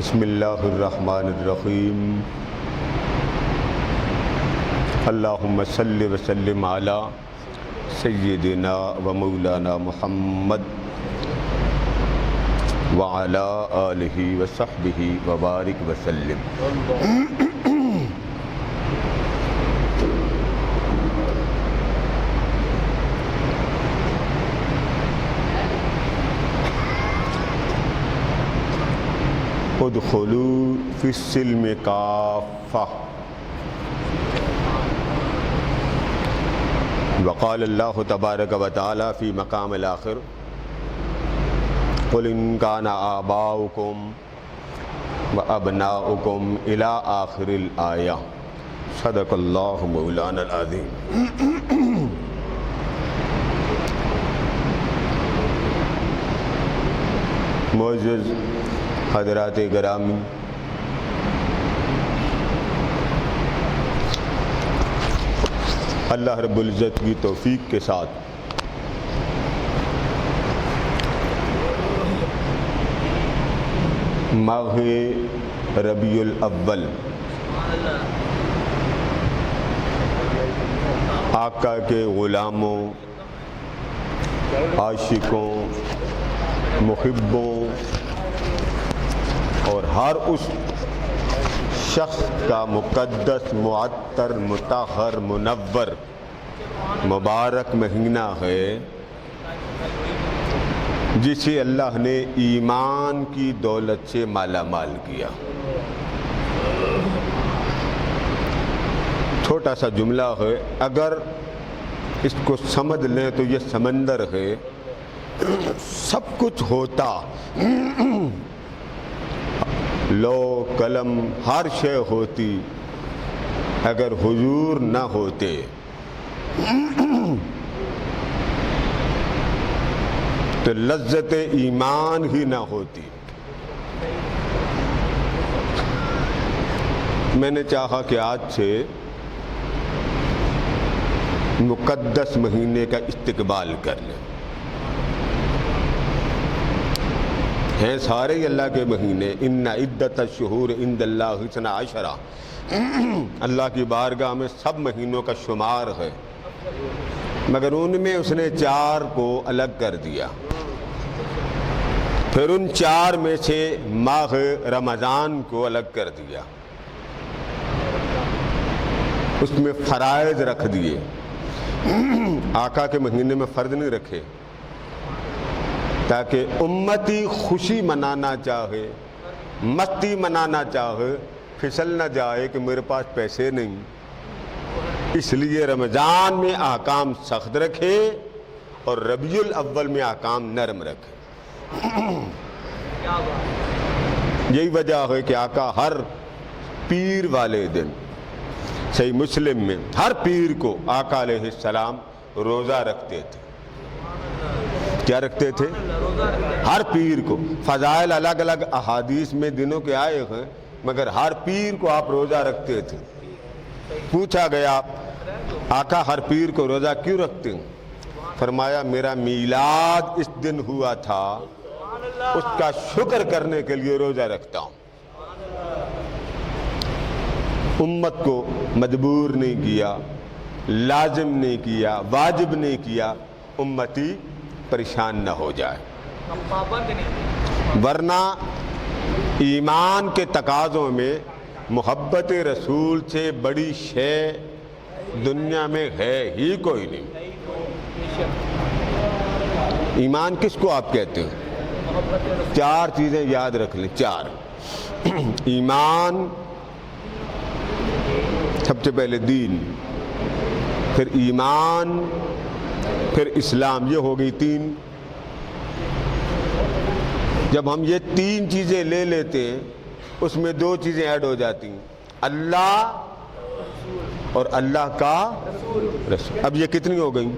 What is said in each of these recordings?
بسم اللہ الرحمن الرحیم اللہم صلی وسلم علی سیدنا و مولانا محمد وعلی آلہ وصحبہ وبارک وسلم۔ ادخلوا فی السلم کافہ، وقال اللہ تبارک و تعالی فی مقام الآخر قل ان کان آباؤکم وابناؤکم الی آخر الآیہ۔ صدق اللہ مولانا العظیم۔ معزز حضرات گرامی، اللہ رب العزت کی توفیق کے ساتھ ماہ ربیع الاول آقا کے غلاموں، عاشقوں، محبوں اور ہر اس شخص کا مقدس، معطر، مطہر، منور، مبارک مہینہ ہے جسے اللہ نے ایمان کی دولت سے مالا مال کیا۔ چھوٹا سا جملہ ہے، اگر اس کو سمجھ لیں تو یہ سمندر ہے، سب کچھ ہوتا، لو قلم ہر شے ہوتی، اگر حضور نہ ہوتے تو لذت ایمان ہی نہ ہوتی۔ میں نے چاہا کہ آج سے مقدس مہینے کا استقبال کر لیں۔ ہیں سارے اللہ کے مہینے، ان عدت الشہور عند اللہ 12، اللہ کی بارگاہ میں سب مہینوں کا شمار ہے، مگر ان میں اس نے 4 کو الگ کر دیا۔ پھر ان 4 میں سے ماہ رمضان کو الگ کر دیا، اس میں فرائض رکھ دیے۔ آقا کے مہینے میں فرض نہیں رکھے تاکہ امتی خوشی منانا چاہے، مستی منانا چاہے، پھسل نہ جائے کہ میرے پاس پیسے نہیں، اس لیے رمضان میں احکام سخت رکھے اور ربیع الاول میں احکام نرم رکھے۔ یہی وجہ ہے کہ آقا ہر پیر والے دن، صحیح مسلم میں، ہر پیر کو آقا علیہ السلام روزہ رکھتے تھے۔ کیا رکھتے تھے؟ ہر پیر کو۔ فضائل الگ الگ احادیث میں دنوں کے آئے ہیں، مگر ہر پیر کو آپ روزہ رکھتے تھے۔ پوچھا گیا آقا ہر پیر کو روزہ کیوں رکھتے ہیں؟ فرمایا میرا میلاد اس دن ہوا تھا، اس کا شکر کرنے کے لیے روزہ رکھتا ہوں۔ امت کو مجبور نہیں کیا، لازم نہیں کیا، واجب نہیں کیا، امتی پریشان نہ ہو جائے، ورنہ ایمان کے تقاضوں میں محبت رسول سے بڑی شے دنیا میں ہے ہی کوئی نہیں۔ ایمان کس کو آپ کہتے ہیں؟ 4 چیزیں یاد رکھ لیں، 4۔ ایمان، سب سے پہلے دین، پھر ایمان، پھر اسلام، یہ ہو گئی 3۔ جب ہم یہ 3 چیزیں لے لیتے ہیں، اس میں 2 چیزیں ایڈ ہو جاتی ہیں، اللہ اور اللہ کا رسول۔ اب یہ کتنی ہو گئیں؟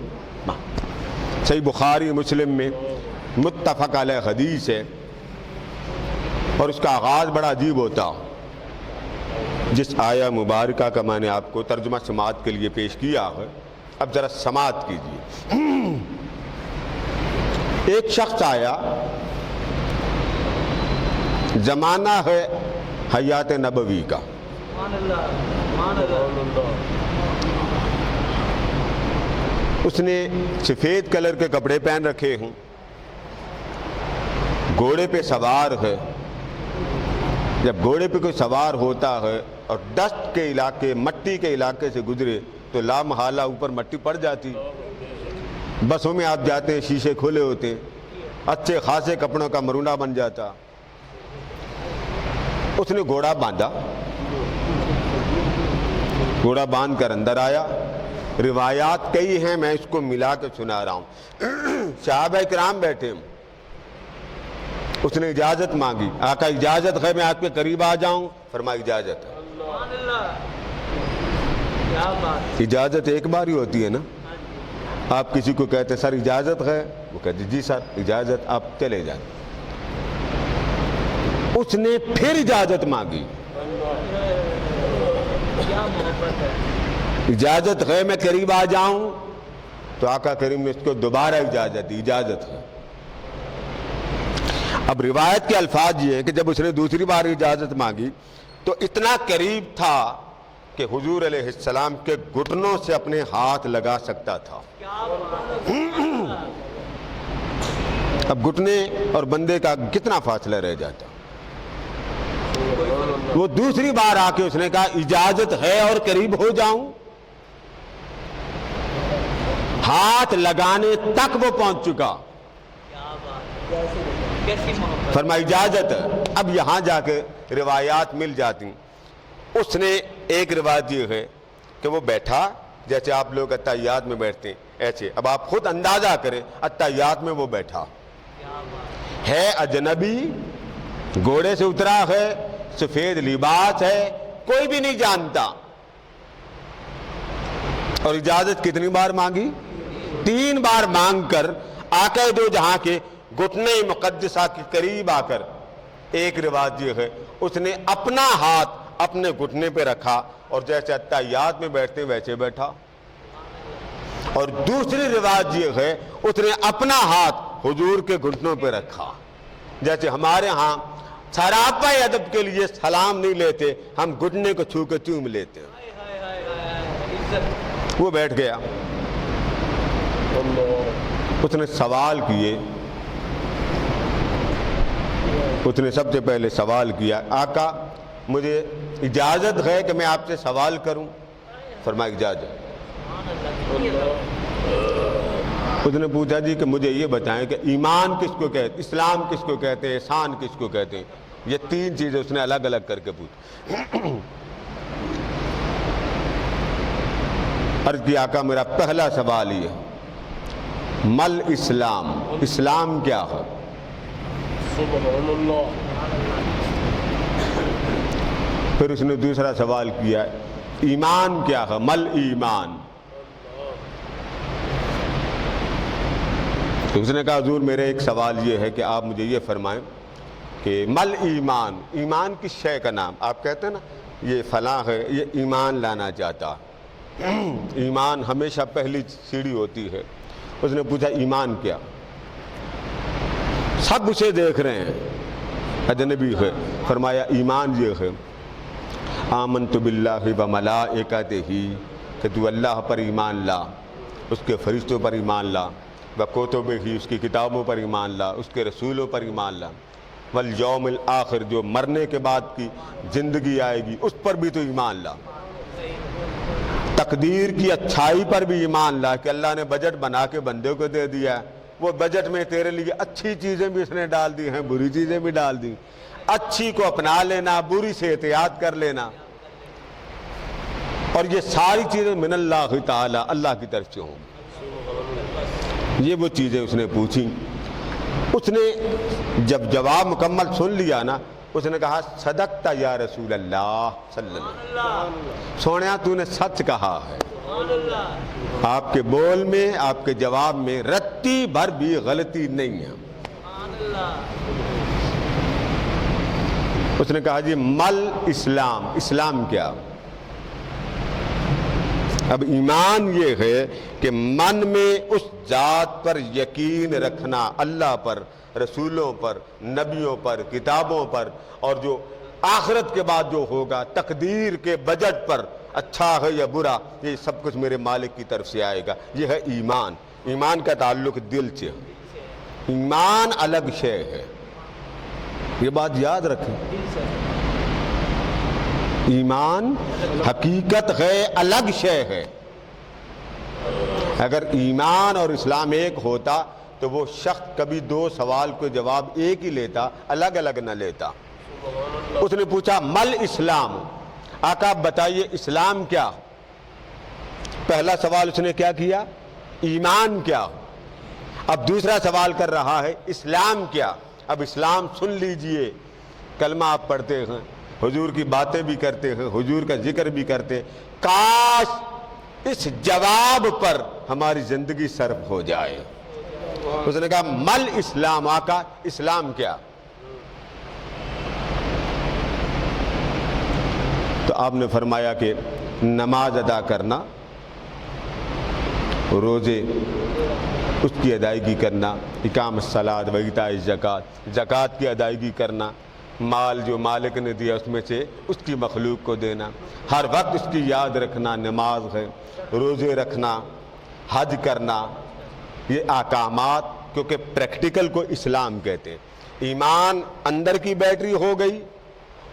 صحیح بخاری مسلم میں متفق علیہ حدیث ہے، اور اس کا آغاز بڑا عجیب ہوتا۔ جس آیہ مبارکہ کا میں نے آپ کو ترجمہ سماعت کے لیے پیش کیا ہے، اب ذرا سماعت کیجیے۔ ایک شخص آیا زمانہ ہے حیات نبوی کا. اس نے سفید کلر کے کپڑے پہن رکھے ہوں، گھوڑے پہ سوار ہے. جب گھوڑے پہ کوئی سوار ہوتا ہے اور ڈسٹ کے علاقے، مٹی کے علاقے سے گزرے تو لا محالہ اوپر مٹی پڑ جاتی. بسوں میں آپ جاتے ہیں، شیشے کھلے ہوتے، اچھے خاصے کپڑوں کا مرونہ بن جاتا. اس نے گھوڑا باندھا، گھوڑا باندھ کر اندر آیا. روایات کئی ہیں، میں اس کو ملا کے سنا رہا ہوں. صحابہ کرام بیٹھے، اس نے اجازت مانگی. آقا اجازت ہے میں آپ کے قریب آ جاؤں؟ فرمایا اجازت ہے. اجازت ایک بار ہی ہوتی ہے نا. آپ کسی کو کہتے سر اجازت ہے، وہ کہتے جی سر اجازت، آپ چلے جائیں. اس نے پھر اجازت مانگی. اجازت ہے میں قریب آ جاؤں؟ تو آقا کریم نے اس کو دوبارہ اجازت دی، اجازت ہے. اب روایت کے الفاظ یہ ہیں کہ جب اس نے دوسری بار اجازت مانگی تو اتنا قریب تھا کہ حضور علیہ السلام کے گھٹنوں سے اپنے ہاتھ لگا سکتا تھا. اب گھٹنے اور بندے کا کتنا فاصلہ رہ جاتا. وہ دوسری بار آ کے اس نے کہا اجازت ہے اور قریب ہو جاؤں؟ ہاتھ لگانے تک وہ پہنچ چکا. فرمایا اجازت ہے. اب یہاں جا کے روایات مل جاتی. اس نے ایک روایت یہ ہے کہ وہ بیٹھا جیسے آپ لوگ اتحیات میں بیٹھتے ہیں ایسے. اب آپ خود اندازہ کریں اتحیات میں وہ بیٹھا ہے، اجنبی، گھوڑے سے اترا ہے، سفید لباس ہے، کوئی بھی نہیں جانتا. اور اجازت کتنی بار مانگی؟ 3 بار مانگ کر آقا دو جہاں کے گھٹنے مقدسہ کے قریب آ کر ایک روایت یہ ہے اس نے اپنا ہاتھ اپنے گھٹنے پہ رکھا اور جیسے اتحیات میں بیٹھتے ویسے بیٹھا. اور دوسری روایت یہ ہے اس نے اپنا ہاتھ حضور کے گھٹنوں پہ رکھا. جیسے ہمارے ہاں سراپا ادب کے لیے سلام نہیں لیتے، ہم گھٹنے کو چھو کے چوم لیتے ہیں. وہ بیٹھ گیا. اس نے سوال کیے. اس نے سب سے پہلے سوال کیا آقا مجھے اجازت ہے کہ میں آپ سے سوال کروں؟ فرمایا اجازت. اس نے پوچھا جی کہ مجھے یہ بتائیں کہ ایمان کس کو کہتے ہیں، اسلام کس کو کہتے ہیں، احسان کس کو کہتے ہیں؟ یہ 3 چیزیں اس نے الگ الگ کر کے پوچھی. عرض کی آقا میرا پہلا سوال یہ ہے مل اسلام، اسلام کیا ہے؟ سبحان اللہ. پھر اس نے دوسرا سوال کیا ایمان کیا ہے؟ مل ایمان. تو اس نے کہا حضور میرے ایک سوال یہ ہے کہ آپ مجھے یہ فرمائیں کہ مل ایمان، ایمان کس شے کا نام؟ آپ کہتے ہیں نا یہ فلاں ہے، یہ ایمان لانا چاہتا. ایمان ہمیشہ پہلی سیڑھی ہوتی ہے. اس نے پوچھا ایمان کیا؟ سب اسے دیکھ رہے ہیں، اجنبی ہے. فرمایا ایمان یہ ہے آمنت باللہ و ملائکتہ، کہ تو اللہ پر ایمان لا، اس کے فرشتوں پر ایمان لا، و کتبہ، اس کی کتابوں پر ایمان لا، اس کے رسولوں پر ایمان لا، والیوم الآخر، جو مرنے کے بعد کی زندگی آئے گی اس پر بھی تو ایمان لا، تقدیر کی اچھائی پر بھی ایمان لا کہ اللہ نے بجٹ بنا کے بندے کو دے دیا، وہ بجٹ میں تیرے لیے اچھی چیزیں بھی اس نے ڈال دی ہیں، بری چیزیں بھی ڈال دی. اچھی کو اپنا لینا، بری سے احتیاط کر لینا. اور یہ ساری چیزیں من اللہ تعالی، اللہ کی طرف سے ہوں. یہ وہ چیزیں اس نے پوچھی. اس نے جب جواب مکمل سن لیا نا اس نے کہا صدقتا یا رسول اللہ صلی اللہ علیہ وسلم، سونیا تو نے سچ کہا ہے. آپ کے بول میں، آپ کے جواب میں رتی بھر بھی غلطی نہیں ہے. اس نے کہا جی مل اسلام، اسلام کیا؟ اب ایمان یہ ہے کہ من میں اس ذات پر یقین رکھنا، اللہ پر، رسولوں پر، نبیوں پر، کتابوں پر، اور جو آخرت کے بعد جو ہوگا، تقدیر کے بجٹ پر، اچھا ہے یا برا، یہ سب کچھ میرے مالک کی طرف سے آئے گا۔ یہ ہے ایمان۔ ایمان کا تعلق دل سے ہے، ایمان الگ شے ہے، یہ بات یاد رکھیں۔ ایمان حقیقت ہے، الگ شے ہے۔ اگر ایمان اور اسلام ایک ہوتا تو وہ شخص کبھی دو سوال کو جواب ایک ہی لیتا، الگ الگ نہ لیتا۔ اس نے پوچھا مل اسلام، آقا بتائیے اسلام کیا؟ پہلا سوال اس نے کیا کیا؟ ایمان کیا؟ اب دوسرا سوال کر رہا ہے اسلام کیا؟ اب اسلام سن لیجئے، کلمہ آپ پڑھتے ہیں، حضور کی باتیں بھی کرتے ہیں، حضور کا ذکر بھی کرتے ہیں، کاش اس جواب پر ہماری زندگی صرف ہو جائے۔ اس نے کہا مل اسلام، آقا اسلام کیا؟ تو آپ نے فرمایا کہ نماز ادا کرنا، روزے اس کی ادائیگی کرنا، اقام الصلاۃ و ایتاء الزکوٰۃ، زکوٰۃ کی ادائیگی کرنا، مال جو مالک نے دیا اس میں سے اس کی مخلوق کو دینا، ہر وقت اس کی یاد رکھنا، نماز ہے، روزے رکھنا، حج کرنا، یہ احکامات کیونکہ پریکٹیکل کو اسلام کہتے ہیں۔ ایمان اندر کی بیٹری ہو گئی،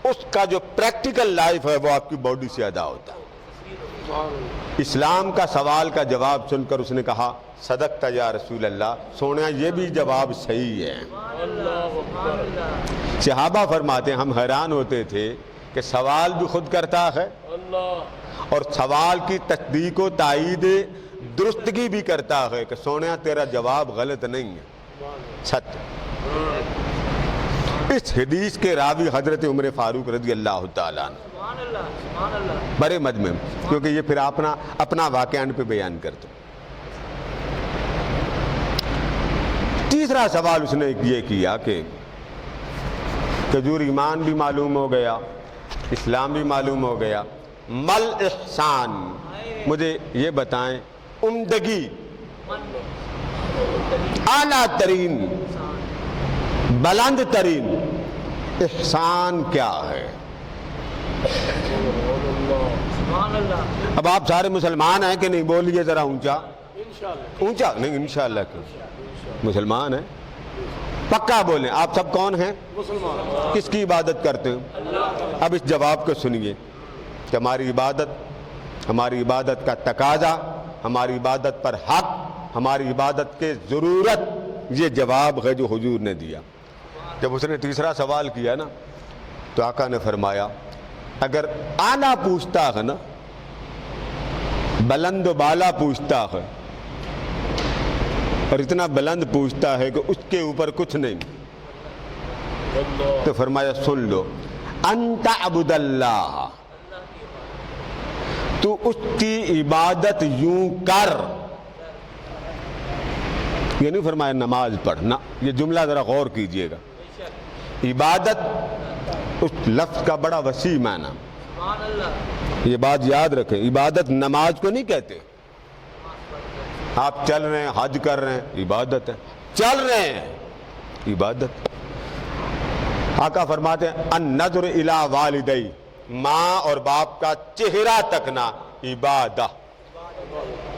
اس کا جو پریکٹیکل لائف ہے وہ آپ کی باڈی سے ادا ہوتا ہے۔ اسلام کا سوال کا جواب سن کر اس نے کہا صدقت یا رسول اللہ، سونا یہ بھی جواب صحیح ہے۔ صحابہ فرماتے ہیں ہم حیران ہوتے تھے کہ سوال بھی خود کرتا ہے اور سوال کی تصدیق و تائید درستگی بھی کرتا ہے کہ سونا تیرا جواب غلط نہیں ہے، سچ۔ اس حدیث کے راوی حضرت عمر فاروق رضی اللہ تعالیٰ عنہ بڑے مجمع، کیونکہ یہ پھر اپنا واقعہ پہ بیان کرتے۔ تیسرا سوال اس نے یہ کیا کہ حضور ایمان بھی معلوم ہو گیا، اسلام بھی معلوم ہو گیا، مل احسان، مجھے یہ بتائیں عمدگی، اعلیٰ ترین، بلند ترین احسان کیا ہے؟ اب آپ سارے مسلمان ہیں کہ نہیں؟ بولیے ذرا اونچا اونچا، نہیں انشاءاللہ کیوں مسلمان ہیں، پکا بولیں۔ آپ سب کون ہیں؟ مسلمان۔ کس کی عبادت کرتے ہیں؟ اب اس جواب کو سنیے کہ ہماری عبادت کا تقاضا، ہماری عبادت پر حق، ہماری عبادت کے ضرورت، یہ جواب ہے جو حضور نے دیا۔ جب اس نے تیسرا سوال کیا نا تو آقا نے فرمایا اگر اعلیٰ پوچھتا ہے نا، بلند و بالا پوچھتا ہے اور اتنا بلند پوچھتا ہے کہ اس کے اوپر کچھ نہیں، تو فرمایا سن لو، انت عبد اللہ، تو اس کی عبادت یوں کر، یہ نہیں فرمایا نماز پڑھنا، یہ جملہ ذرا غور کیجئے گا۔ عبادت اس لفظ کا بڑا وسیع معنی، یہ بات یاد رکھیں، عبادت نماز کو نہیں کہتے۔ آپ چل رہے ہیں، حج کر رہے ہیں، عبادت ہے، چل رہے ہیں عبادت۔ آقا فرماتے ہیں النظر الی والدی، ماں اور باپ کا چہرہ تکنا عبادت،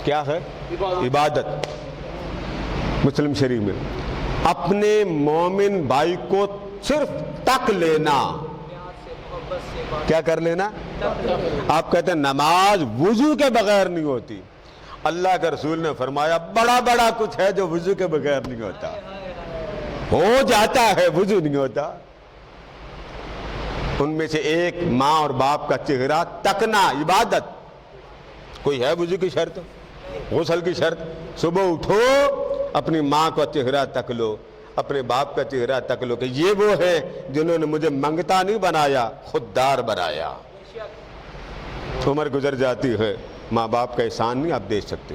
کیا ہے؟ عبادت۔ مسلم شریف میں اپنے مومن بھائی کو صرف تک لینا، کیا کر لینا؟ آپ کہتے ہیں نماز وضو کے بغیر نہیں ہوتی، اللہ کے رسول نے فرمایا بڑا بڑا کچھ ہے جو وضو کے بغیر نہیں ہوتا، ہو جاتا ہے وضو نہیں ہوتا۔ ان میں سے ایک ماں اور باپ کا چہرہ تکنا عبادت۔ کوئی ہے وضو کی شرط؟ غسل کی شرط؟ صبح اٹھو اپنی ماں کا چہرہ تک لو، اپنے باپ کا چہرہ تک لو کہ یہ وہ ہے جنہوں نے مجھے منگتا نہیں بنایا، خوددار بنایا۔ عمر گزر جاتی ہے، ماں باپ کا احسان نہیں آپ دیکھ سکتے۔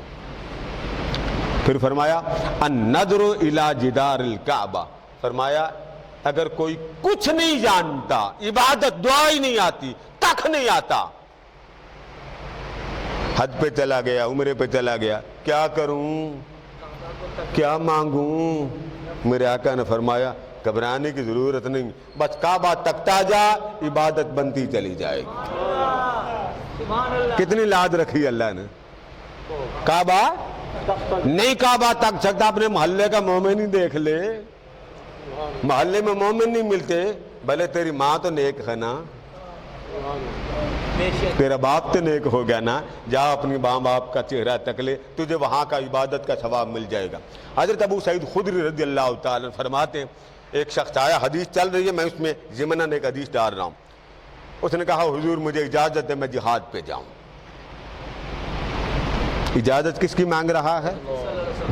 پھر فرمایا النظر الی جدار الکعبہ، فرمایا اگر کوئی کچھ نہیں جانتا، عبادت دعا ہی نہیں آتی، تک نہیں آتا، حج پہ چلا گیا، عمرے پہ چلا گیا، کیا کروں، کیا مانگوں، میرے آقا نے فرمایا گھبرانے کی ضرورت نہیں، بس کعبہ تکتا جا، عبادت بنتی چلی جائے گی۔ کتنی لاد رکھی اللہ نے۔ کعبہ نہیں کعبہ تک سکتا، اپنے محلے کا مومن ہی دیکھ لے، محلے میں مومن نہیں ملتے، بھلے تیری ماں تو نیک ہے نا، تیرا باپ تو نیک ہو گیا نا، جا اپنی ماں باپ کا چہرہ تک لے، تجھے وہاں کا عبادت کا ثواب مل جائے گا۔ حضرت ابو سعید خدری رضی اللہ تعالیٰ فرماتے ہیں ایک شخص آیا، حدیث چل رہی ہے، میں اس میں ضمناً ایک حدیث ڈال رہا ہوں۔ اس نے کہا حضور مجھے اجازت ہے میں جہاد پہ جاؤں۔ اجازت کس کی مانگ رہا ہے؟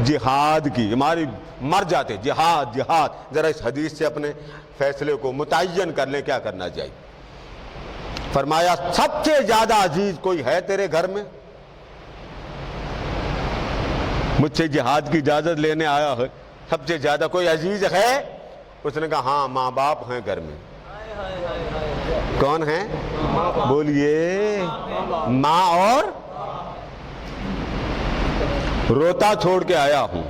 جہاد کی۔ ہماری مر جاتے جہاد جہاد، ذرا اس حدیث سے اپنے فیصلے کو متعین کر لیں کیا کرنا چاہیے۔ فرمایا سب سے زیادہ عزیز کوئی ہے تیرے گھر میں؟ مجھ سے جہاد کی اجازت لینے آیا ہے، سب سے زیادہ کوئی عزیز ہے؟ اس نے کہا ہاں ماں باپ ہیں گھر میں۔ کون ہیں؟ بولیے ماں اور روتا چھوڑ کے آیا ہوں،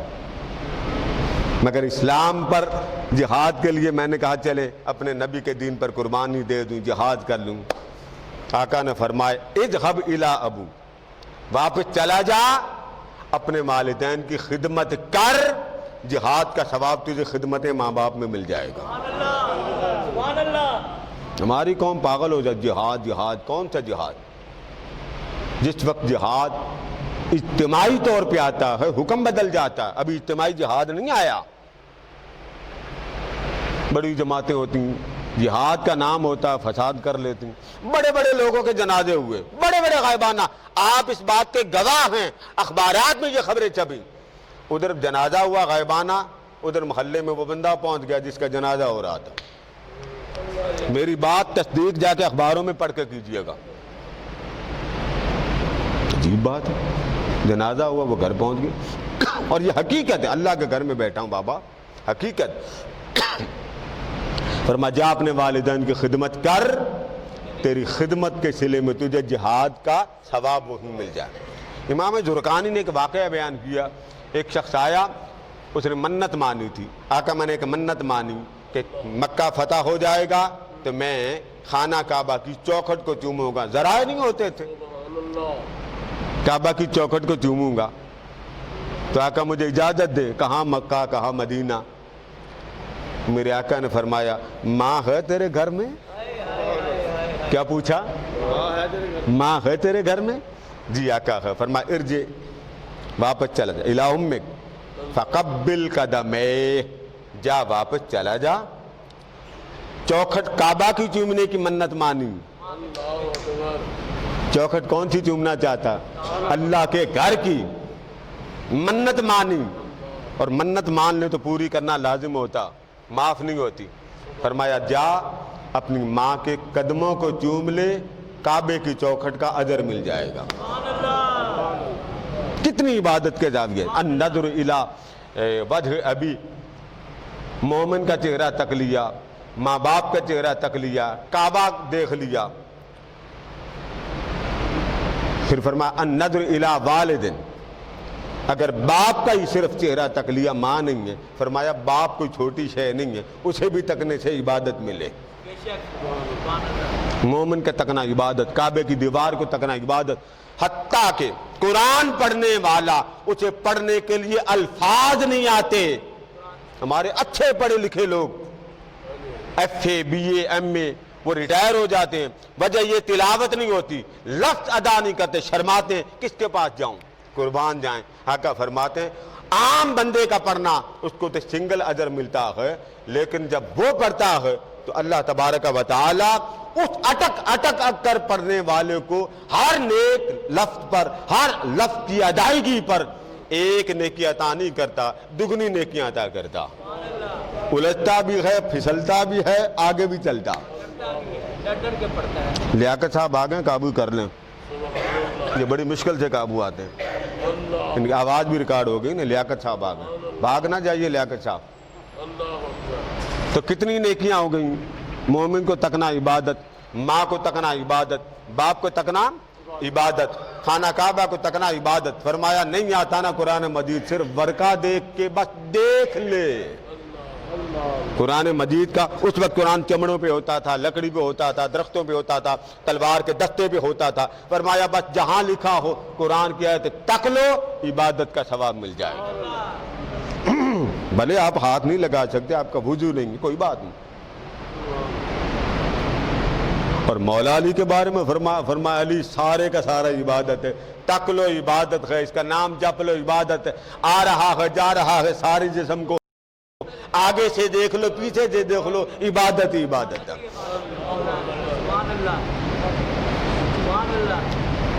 مگر اسلام پر جہاد کے لیے میں نے کہا چلے اپنے نبی کے دین پر قربانی دے دوں، جہاد کر لوں۔ آقا نے فرمایا اذهب الی ابو، واپس چلا جا، اپنے والدین کی خدمت کر، جہاد کا ثواب تجھے خدمت ماں باپ میں مل جائے گا۔ ہماری قوم پاگل ہو جائے، جہاد جہاد، کون سا جہاد؟ جس وقت جہاد اجتماعی طور پہ آتا ہے حکم بدل جاتا ہے، ابھی اجتماعی جہاد نہیں آیا۔ بڑی جماعتیں ہوتی ہیں، جہاد کا نام ہوتا ہے فساد کر لیتی ہیں، بڑے بڑے لوگوں کے جنازے ہوئے، بڑے بڑے غائبانہ، آپ اس بات کے گواہ ہیں، اخبارات میں یہ خبریں چھپی، ادھر جنازہ ہوا غائبانہ، ادھر محلے میں وہ بندہ پہنچ گیا جس کا جنازہ ہو رہا تھا۔ میری بات تصدیق جا کے اخباروں میں پڑھ کے کیجئے گا، عجیب بات ہے، جنازہ ہوا وہ گھر پہنچ گئے، اور یہ حقیقت ہے، اللہ کے گھر میں بیٹھا ہوں بابا، حقیقت۔ فرمایا جا اپنے والدین کی خدمت کر، تیری خدمت کے صلے میں تجھے جہاد کا ثواب وہی مل جائے۔ امام زرقانی نے ایک واقعہ بیان کیا، ایک شخص آیا، اس نے منت مانی تھی، آقا میں نے ایک منت مانی کہ مکہ فتح ہو جائے گا تو میں خانہ کعبہ کی چوکھٹ کو چوموں گا، ذرائع نہیں ہوتے تھے، کعبہ کی چوکھٹ کو چوموں گا، تو آقا مجھے اجازت دے۔ کہاں مکہ کہاں مدینہ؟ میرے آقا نے فرمایا ماں ہے تیرے گھر میں؟ کیا پوچھا؟ ماں ہے تیرے گھر میں؟ جی آقا ہے۔ فرمایا ارجع، واپس چلا جا، الی امک فقبل قدمے، جا واپس چلا جا، چوکھٹ کعبہ کی چومنے کی منت مانی، چوکھٹ کون سی چومنا چاہتا؟ اللہ کے گھر کی منت مانی، اور منت مان لے تو پوری کرنا لازم ہوتا، معاف نہیں ہوتی۔ فرمایا جا اپنی ماں کے قدموں کو چوم لے، کعبے کی چوکھٹ کا اجر مل جائے گا۔ کتنی عبادت کے زاویے، النظر الی وجہ ابی، مومن کا چہرہ تک لیا، ماں باپ کا چہرہ تک لیا، کعبہ دیکھ لیا، پھر فرمایا النظر الی والد، اگر باپ کا ہی صرف چہرہ تک لیا، ماں نہیں ہے، فرمایا باپ کوئی چھوٹی شے نہیں ہے، اسے بھی تکنے سے عبادت ملے۔ مومن کا تکنا عبادت، کعبے کی دیوار کو تکنا عبادت، حتیٰ کہ قرآن پڑھنے والا اسے پڑھنے کے لیے الفاظ نہیں آتے۔ ہمارے اچھے پڑھے لکھے لوگ F A B A M A وہ ریٹائر ہو جاتے ہیں، وجہ یہ تلاوت نہیں ہوتی، لفظ ادا نہیں کرتے، شرماتے ہیں، کس کے پاس جاؤں؟ قربان جائیں۔ آقا فرماتے ہیں عام بندے کا پڑھنا اس کو تو سنگل اجر ملتا ہے، لیکن جب وہ پڑھتا ہے تو اللہ تبارک و تعالی اس اٹک اٹک کر پڑھنے والے کو ہر نیک لفظ پر، ہر لفظ کی ادائیگی پر ایک نیکی عطا نہیں کرتا، دگنی نیکیاں عطا کرتا، الجھتا بھی ہے، پھسلتا بھی ہے، آگے بھی چلتا۔ لیاقت صاحب آگئے، قابو کر لیں، یہ بڑی مشکل سے قابو آتے ہیں، ان کی آواز بھی ریکارڈ ہو گئی نا، لیاقت صاحب آگئے، بھاگ نہ جائیے لیاقت صاحب۔ تو کتنی نیکیاں ہو گئیں، مومن کو تکنا عبادت، ماں کو تکنا عبادت، باپ کو تکنا عبادت، خانہ کعبہ کو تکنا عبادت۔ فرمایا نہیں آتا نا قرآن مجید، صرف ورقہ دیکھ کے بس دیکھ لے، قرآن مجید کا اس وقت قرآن چمڑوں پہ ہوتا تھا، لکڑی پہ ہوتا تھا، درختوں پہ ہوتا تھا، تلوار کے دستے پہ ہوتا تھا. فرمایا بس جہاں لکھا ہو قرآن کی آیت تک لو، عبادت کا ثواب مل جائے گا. بھلے آپ ہاتھ نہیں لگا سکتے، آپ کا وضو نہیں ہے، کوئی بات نہیں. اور مولا علی کے بارے میں فرمایا علی سارے کا سارا عبادت ہے. تک لو عبادت ہے، اس کا نام جپ لو عبادت ہے. آ رہا ہے جا رہا ہے سارے جسم کو، آگے سے دیکھ لو پیچھے سے دیکھ لو، عبادت ہی عبادت ہے.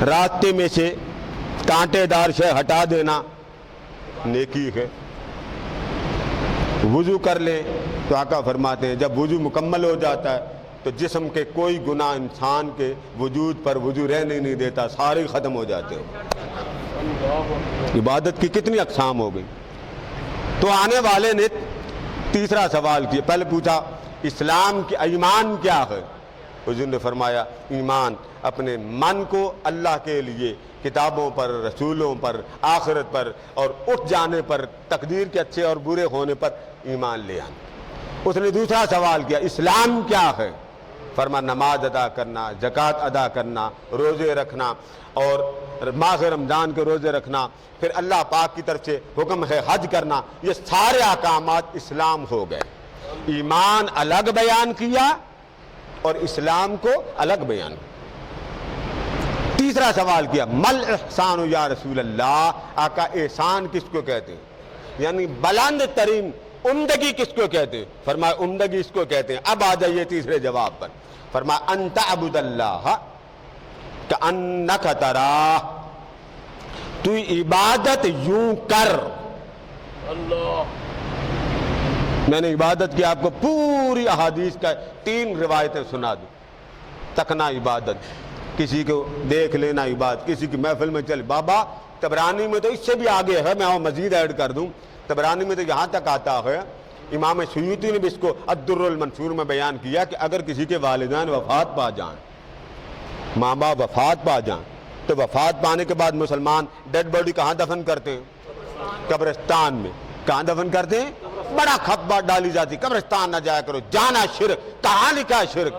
راستے میں سے کانٹے دار شے ہٹا دینا نیکی ہے. وضو کر لیں تو آقا فرماتے ہیں جب وضو مکمل ہو جاتا ہے تو جسم کے کوئی گناہ انسان کے وجود پر وضو رہنے نہیں دیتا، سارے ختم ہو جاتے ہیں. عبادت کی کتنی اقسام ہو گئی. تو آنے والے نے تیسرا سوال کیا، پہلے پوچھا اسلام کی ایمان کیا ہے. حضور نے فرمایا ایمان اپنے من کو اللہ کے لیے کتابوں پر، رسولوں پر، آخرت پر اور اٹھ جانے پر، تقدیر کے اچھے اور برے ہونے پر ایمان لے آنا. اس نے دوسرا سوال کیا اسلام کیا ہے. فرمایا نماز ادا کرنا، زکوٰۃ ادا کرنا، روزے رکھنا اور ماہ رمضان کے روزے رکھنا، پھر اللہ پاک کی طرف سے حکم ہے حج کرنا. یہ سارے احکامات اسلام ہو گئے. ایمان الگ بیان کیا اور اسلام کو الگ بیان کیا. تیسرا سوال کیا مل احسان یا رسول اللہ، آقا احسان کس کو کہتے ہیں، یعنی بلند ترین عمدگی کس کو کہتے ہیں. فرمایا عمدگی اس کو کہتے ہیں. اب آ جائیے تیسرے جواب پر. فرمایا ان تعبد اللہ کأنک تراہ، تو عبادت یوں کر. اللہ میں نے عبادت کی آپ کو پوری احادیث کا 3 روایتیں سنا دوں. تکنا عبادت، کسی کو دیکھ لینا عبادت، کسی کی محفل میں چل. بابا طبرانی میں تو اس سے بھی آگے ہے، میں اور مزید ایڈ کر دوں. طبرانی میں تو یہاں تک آتا ہے، امام سیوطی نے بھی اس کو الدر المنصور میں بیان کیا کہ اگر کسی کے والدین وفات پا جائیں، ماں باپ وفات پا جائیں، تو وفات پانے کے بعد مسلمان ڈیڈ باڈی کہاں دفن کرتے ہیں؟ قبرستان میں. کہاں دفن کرتے ہیں؟ بڑا خطبہ ڈالی جاتی قبرستان نہ جایا کرو. جانا شرک. کہاں لکھا ہے شرک؟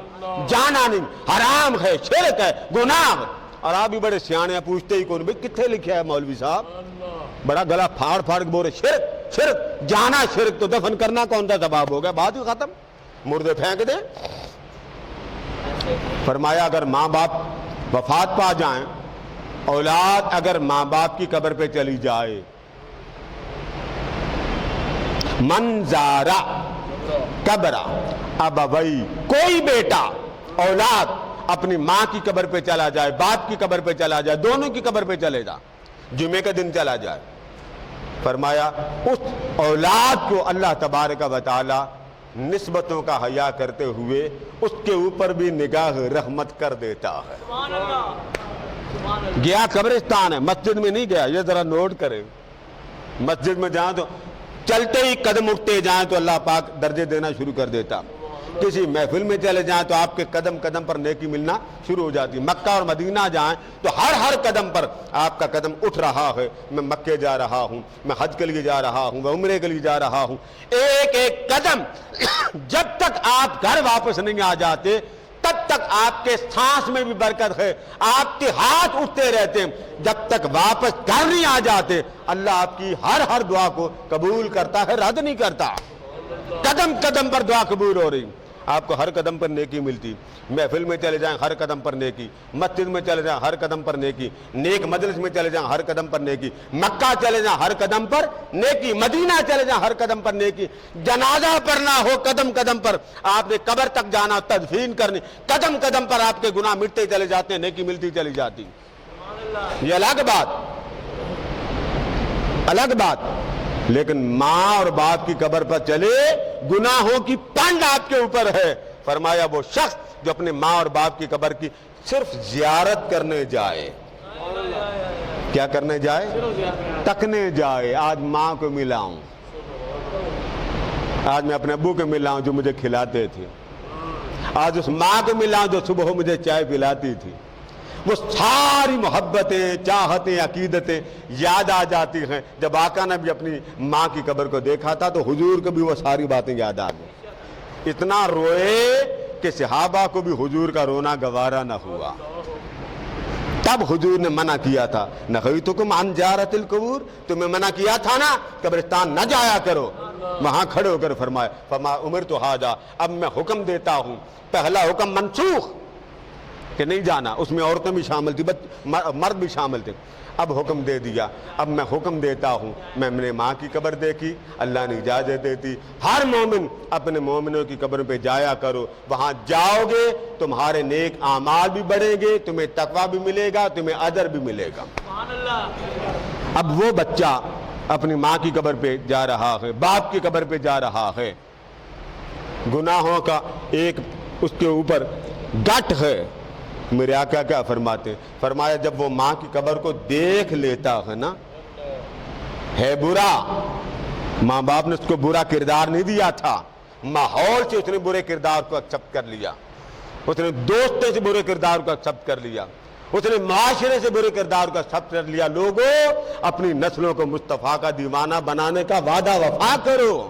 جانا نہیں، حرام ہے، شرک ہے، گناہ. اور آپ بھی بڑے سیانے ہیں، پوچھتے ہی کون بھئی کتنے لکھا ہے مولوی صاحب؟ بڑا گلا پھاڑ پھاڑ کے بول رہے شرک شرک. جانا شرک تو دفن کرنا کون سا ثواب ہو گیا؟ بات ہی ختم، مردے پھینک دیں. فرمایا اگر ماں باپ وفات پا جائیں، اولاد اگر ماں باپ کی قبر پہ چلی جائے، من زارا قبرا ابوئی، کوئی بیٹا اولاد اپنی ماں کی قبر پہ چلا جائے، باپ کی قبر پہ چلا جائے، دونوں کی قبر پہ چلے جا، جمعے کے دن چلا جائے، فرمایا اس اولاد کو اللہ تبارک و تعالی نسبتوں کا حیا کرتے ہوئے اس کے اوپر بھی نگاہ رحمت کر دیتا ہے. گیا قبرستان ہے، مسجد میں نہیں گیا، یہ ذرا نوٹ کریں. مسجد میں جہاں تو چلتے ہی قدم اٹھتے جائیں تو اللہ پاک درجے دینا شروع کر دیتا. کسی محفل میں چلے جائیں تو آپ کے قدم قدم پر نیکی ملنا شروع ہو جاتی. مکہ اور مدینہ جائیں تو ہر قدم پر آپ کا قدم اٹھ رہا ہے. میں مکے جا رہا ہوں، میں حج کے لیے جا رہا ہوں، میں عمرے کے لیے جا رہا ہوں. ایک ایک قدم جب تک آپ گھر واپس نہیں آ جاتے تب تک آپ کے سانس میں بھی برکت ہے، آپ کے ہاتھ اٹھتے رہتے ہیں. جب تک واپس گھر نہیں آ جاتے اللہ آپ کی ہر دعا کو قبول کرتا ہے، رد نہیں کرتا. قدم قدم پر دعا قبول ہو رہی، آپ کو ہر قدم پر نیکی ملتی. محفل میں چلے جائیں ہر قدم پر نیکی، مسجد میں چلے جائیں ہر قدم پر نیکی، نیک مجلس میں چلے جائیں ہر قدم پر نیکی، مکہ چلے جائیں ہر قدم پر نیکی، مدینہ چلے جائیں ہر قدم پر نیکی. جنازہ پڑھنا ہو قدم قدم پر، آپ نے قبر تک جانا، تدفین کرنی، قدم قدم پر آپ کے گناہ مٹتے چلے جاتے ہیں، نیکی ملتی چلی جاتی. یہ الگ بات. لیکن ماں اور باپ کی قبر پر چلے، گناہوں کی پنڈ آپ کے اوپر ہے. فرمایا وہ شخص جو اپنے ماں اور باپ کی قبر کی صرف زیارت کرنے جائے. کیا کرنے جائے؟ تکنے جائے. آج ماں کو ملا ہوں، آج میں اپنے ابو کو ملا ہوں جو مجھے کھلاتے تھے، آج اس ماں کو ملا ہوں جو صبح مجھے چائے پلاتی تھی، وہ ساری محبتیں، چاہتیں، عقیدتیں یاد آ جاتی ہیں۔ جب آقا نے بھی اپنی ماں کی قبر کو دیکھا تھا تو حضور کو بھی وہ ساری باتیں یاد آ گئی، اتنا روئے کہ صحابہ کو بھی حضور کا رونا گوارا نہ ہوا۔ تب حضور نے منع کیا تھا، نہیتکم عن زیارت القبور، تمہیں منع کیا تھا نا قبرستان نہ جایا کرو۔ وہاں کھڑے ہو کر فرمایا امرت ھذا، اب میں حکم دیتا ہوں، پہلا حکم منسوخ کہ نہیں جانا، اس میں عورتیں بھی شامل تھی، مرد بھی شامل تھے، اب حکم دے دیا، اب میں حکم دیتا ہوں۔ میں نے ماں کی قبر دیکھی، اللہ نے اجازت دیتی، ہر مومن اپنے مومنوں کی قبر پہ جایا کرو، وہاں جاؤ گے تمہارے نیک اعمال بھی بڑھیں گے، تمہیں تقویٰ بھی ملے گا، تمہیں اجر بھی ملے گا۔ اب وہ بچہ اپنی ماں کی قبر پہ جا رہا ہے، باپ کی قبر پہ جا رہا ہے، گناہوں کا ایک اس کے اوپر گٹ ہے۔ میرے آقا کیا فرماتے ہیں؟ فرمایا جب وہ ماں کی قبر کو دیکھ لیتا ہے نا، ہے برا، ماں باپ نے اس کو برا کردار نہیں دیا تھا، ماحول سے اس نے برے کردار کو ایکسپٹ کر لیا، اس نے دوستوں سے برے کردار کو ایکسپٹ کر لیا، اس نے معاشرے سے برے کردار کو ایکسپٹ کر لیا۔ لوگوں اپنی نسلوں کو مصطفیٰ کا دیوانہ بنانے کا وعدہ وفا کرو۔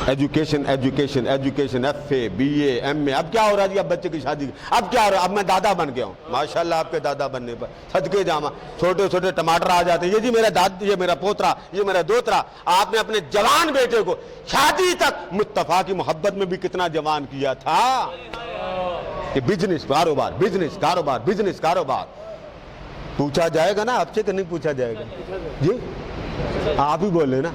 Education education education, F A, B A, M A, اب کیا ہو رہا جی؟ اب بچے کی شادی، اب کیا ہو رہا؟ اب میں دادا بن گیا ہوں، ماشاءاللہ آپ کے دادا بننے پر صدقے جاواں چھوٹے چھوٹے ٹماٹر آ جاتے ہیں، یہ جی میرا داد، یہ میرا پوترا، یہ میرا دوترا۔ آپ نے اپنے جوان بیٹے کو شادی تک مصطفیٰ کی محبت میں بھی کتنا جوان کیا تھا کہ بزنس کاروبار، بزنس کاروبار، بزنس کاروبار۔ پوچھا جائے گا نا آپ سے کہ نہیں پوچھا جائے گا؟ جی آپ ہی بول رہے نا،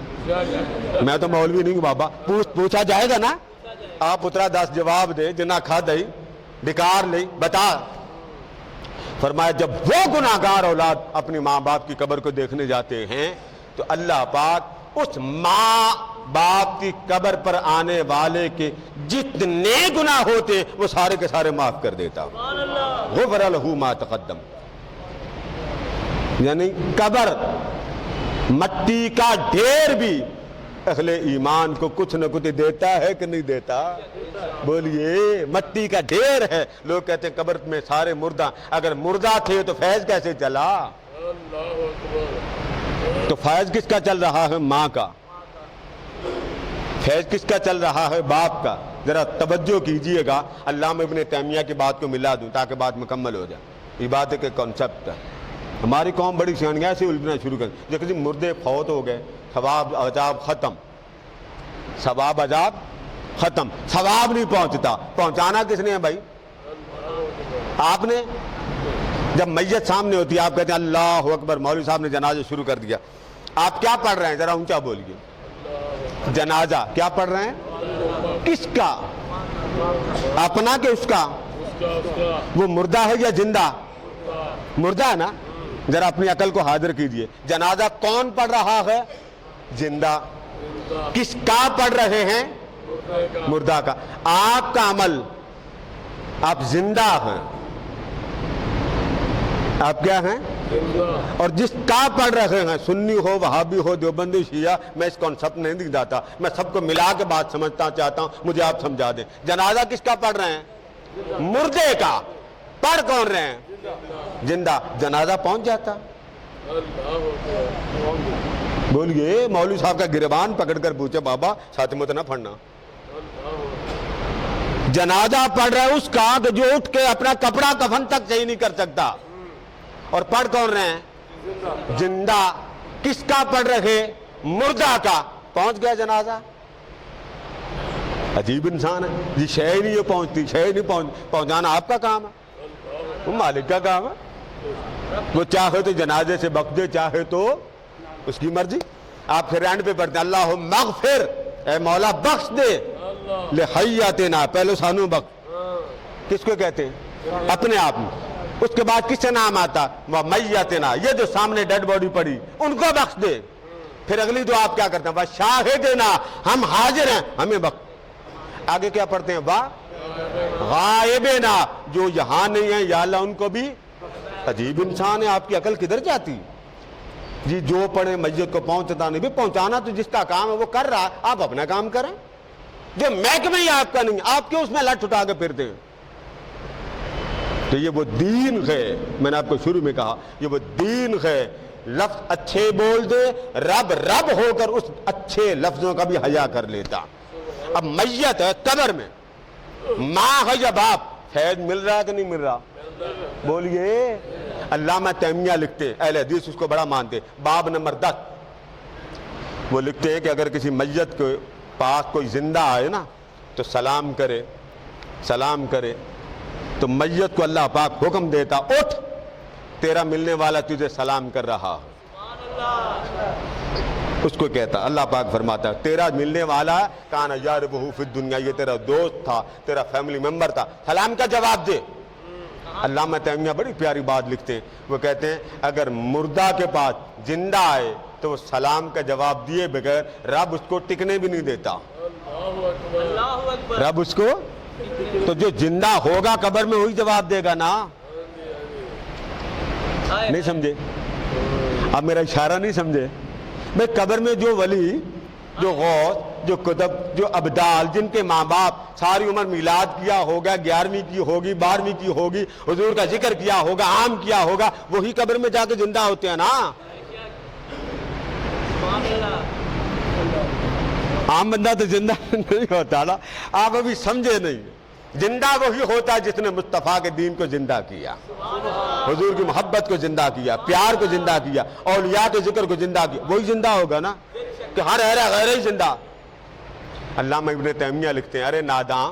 میں تو مولوی نہیں ہوں بابا، پوچھا جائے گا نا؟ آپ اترا 10 جواب دے، جنا کھا دئی بیکار نہیں بتا۔ فرمایا جب وہ گناہگار اولاد اپنی ماں باپ کی قبر کو دیکھنے جاتے ہیں تو اللہ پاک اس ماں باپ کی قبر پر آنے والے کے جتنے گناہ ہوتے وہ سارے کے سارے معاف کر دیتا۔ غفر لہ ما تقدم، یعنی قبر مٹی کا ڈھیر بھی اہل ایمان کو کچھ نہ کچھ دیتا ہے کہ نہیں دیتا؟ بولیے، مٹی کا ڈھیر ہے۔ لوگ کہتے ہیں قبر میں سارے مردہ، اگر مردہ تھے تو فیض کیسے چلا؟ تو فیض کس کا چل رہا ہے؟ ماں کا۔ فیض کس کا چل رہا ہے؟ باپ کا۔ ذرا توجہ کیجئے گا، علامہ ابن تیمیہ کی بات کو ملا دوں تاکہ بات مکمل ہو جائے۔ یہ بات ہے کہ کانسیپٹ ہے، ہماری قوم بڑی سیاح ایسے الجھنا شروع کر جو کسی مردے فوت ہو گئے، ثواب عذاب ختم، ثواب عذاب ختم، ثواب نہیں پہنچتا۔ پہنچانا کس نے ہے بھائی؟ آپ نے۔ جب میت سامنے ہوتی ہے آپ کہتے ہیں اللہ اکبر، مولوی صاحب نے جنازہ شروع کر دیا، آپ کیا پڑھ رہے ہیں؟ ذرا اونچا بولیے۔ جنازہ کیا پڑھ رہے ہیں؟ کس کا؟ اپنا کہ اس کا؟ وہ مردہ ہے یا زندہ؟ مردہ ہے نا؟ ذرا اپنی عقل کو حاضر کیجئے، جنازہ کون پڑھ رہا ہے؟ زندہ۔ کس کا پڑھ رہے ہیں؟ مردہ کا۔ آپ کا عمل، آپ زندہ ہیں، آپ کیا ہیں؟ اور جس کا پڑھ رہے ہیں، سنی ہو، وہابی ہو، دیوبندی، شیعہ، میں اس کانسیپٹ نہیں دکھاتا، میں سب کو ملا کے بات سمجھتا چاہتا ہوں، مجھے آپ سمجھا دیں۔ جنازہ کس کا پڑھ رہے ہیں؟ مردے کا۔ پڑھ کون رہے ہیں؟ زندہ۔ جنازہ پہنچ جاتا۔ بولیے، مولوی صاحب کا گریبان پکڑ کر پوچھے بابا ساتھ مت نہ پڑھنا۔ جنازہ پڑھ رہا ہے اس کا کہ جو اٹھ کے اپنا کپڑا کفن تک صحیح نہیں کر سکتا، اور پڑھ کون رہے ہیں؟ زندہ۔ کس کا پڑھ رہے؟ مردہ کا۔ پہنچ گیا جنازہ۔ عجیب انسان ہے جی، شے ہی نہیں پہنچتی، شے ہی نہیں پہنچانا آپ کا کام ہے، وہ مالک کا کام ہے۔ وہ چاہے تو جنازے سے بخش دے، چاہے تو اس کی مرضی۔ آپ پھر اینڈ پہ پڑھتے ہیں اللہ مغفر، اے مولا بخش دے، لحیاتنا، پہلے سانو بخش۔ کس کو کہتے ہیں؟ اپنے آپ میں۔ اس کے بعد کس سے نام آتا؟ وہ میتنا، یہ جو سامنے ڈیڈ باڈی پڑی ان کو بخش دے۔ پھر اگلی دعا آپ کیا کرتے ہیں؟ وہ شاہدنا، ہم حاضر ہیں، ہمیں بخش۔ آگے کیا پڑھتے ہیں؟ واہ غائبنا، جو یہاں نہیں ہیں یا اللہ ان کو بھی۔ عجیب انسان ہے، آپ کی عقل کدھر جاتی جی؟ جو پڑھے میت کو پہنچتا نہیں، بھی پہنچانا تو جس کا کام ہے وہ کر رہا، آپ اپنا کام کریں۔ جو محکمہ ہی آپ کا نہیں، آپ کیوں اس میں لٹ اٹھا کے پھرتے ہیں؟ تو یہ وہ دین ہے، میں نے آپ کو شروع میں کہا یہ وہ دین ہے، لفظ اچھے بول دے، رب رب ہو کر اس اچھے لفظوں کا بھی حیا کر لیتا۔ اب میت ہے قبر میں، ماں ہے یا باپ، فیض مل رہا ہے کہ نہیں مل رہا؟ بولیے۔ علامہ تیمیہ لکھتے، اہل حدیث اس کو بڑا مانتے، باب نمبر 10 وہ لکھتے ہیں کہ اگر کسی میت کے پاس کوئی زندہ آئے نا تو سلام کرے تو میت کو اللہ پاک حکم دیتا، اٹھ تیرا ملنے والا تجھے سلام کر رہا ہے۔ اس کو کہتا، اللہ پاک فرماتا ہے تیرا ملنے والا کانا یاربہ فی الدنیا، یہ تیرا دوست تھا، تیرا فیملی ممبر تھا، سلام کا جواب دے۔ علامہ تیمیہ بڑی پیاری بات لکھتے ہیں، وہ کہتے ہیں اگر مردہ کے پاس زندہ آئے تو وہ سلام کا جواب دیے بغیر رب اس کو ٹکنے بھی نہیں دیتا۔ رب اس کو، تو جو زندہ ہوگا قبر میں وہی جواب دے گا نا، نہیں سمجھے؟ اب میرا اشارہ نہیں سمجھے؟ بھئی قبر میں جو ولی، جو غوث، جو قطب، جو ابدال، جن کے ماں باپ ساری عمر میلاد کیا ہوگا، 11ویں کی ہوگی، 12ویں کی ہوگی، حضور کا ذکر کیا ہوگا، عام کیا ہوگا، وہی قبر میں جا کے زندہ ہوتے ہیں نا۔ عام بندہ تو زندہ نہیں ہوتا نا، آپ ابھی سمجھے نہیں۔ زندہ وہی ہوتا ہے جس نے مصطفیٰ کے دین کو زندہ کیا، حضور کی محبت کو زندہ کیا، پیار کو زندہ کیا، اولیاء کے ذکر کو زندہ کیا، وہی زندہ ہوگا نا، کہ ہر غیر ہی زندہ۔ علامہ ابن تیمیہ لکھتے ہیں ارے ناداں،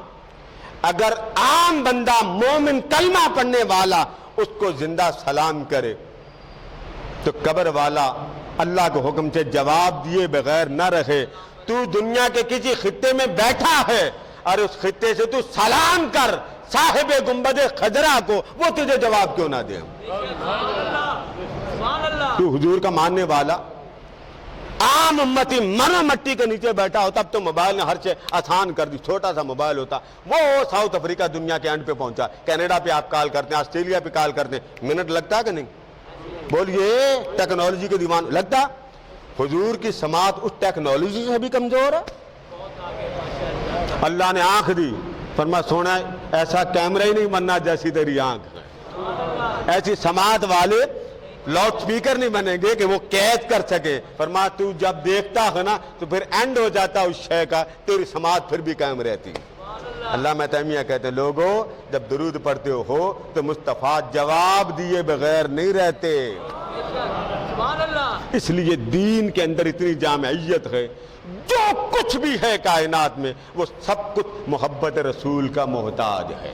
اگر عام بندہ مومن کلمہ پڑھنے والا اس کو زندہ سلام کرے تو قبر والا اللہ کے حکم سے جواب دیے بغیر نہ رہے۔ تو دنیا کے کسی خطے میں بیٹھا ہے اور اس خطے سے تو سلام کر صاحب گنبد خضرا کو، وہ تجھے جواب کیوں نہ دے؟ تو حضور کا ماننے والا عام امتی مرا مٹی کے نیچے بیٹھا ہوتا، اب تو موبائل نے ہر چیز آسان کر دی، چھوٹا سا موبائل ہوتا، وہ ساؤتھ افریقہ دنیا کے اینڈ پہ پہنچا، کینیڈا پہ آپ کال کرتے ہیں، آسٹریلیا پہ کال کرتے ہیں، منٹ لگتا کہ نہیں؟ بولیے، ٹیکنالوجی کے دیوان لگتا؟ حضور کی سماعت اس ٹیکنالوجی سے بھی کمزور ہے۔ اللہ نے آنکھ دی، فرمایا سونا ایسا کیمرہ ہی نہیں بننا جیسی تیری آنکھ ہے، ایسی سماعت والے لاؤڈ سپیکر نہیں بنیں گے کہ وہ قید کر سکے۔ فرمایا تو جب دیکھتا ہے نا تو پھر اینڈ ہو جاتا اس شے کا، تیری سماعت پھر بھی قائم رہتی۔ علامہ تیمیہ کہتے ہیں لوگو جب درود پڑھتے ہو تو مصطفیٰ جواب دیے بغیر نہیں رہتے۔ اس لیے دین کے اندر اتنی جامعیت ہے، جو کچھ بھی ہے کائنات میں وہ سب کچھ محبت رسول کا محتاج ہے۔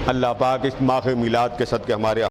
اللہ پاک اس ماہ میلاد کے صدقے ہمارے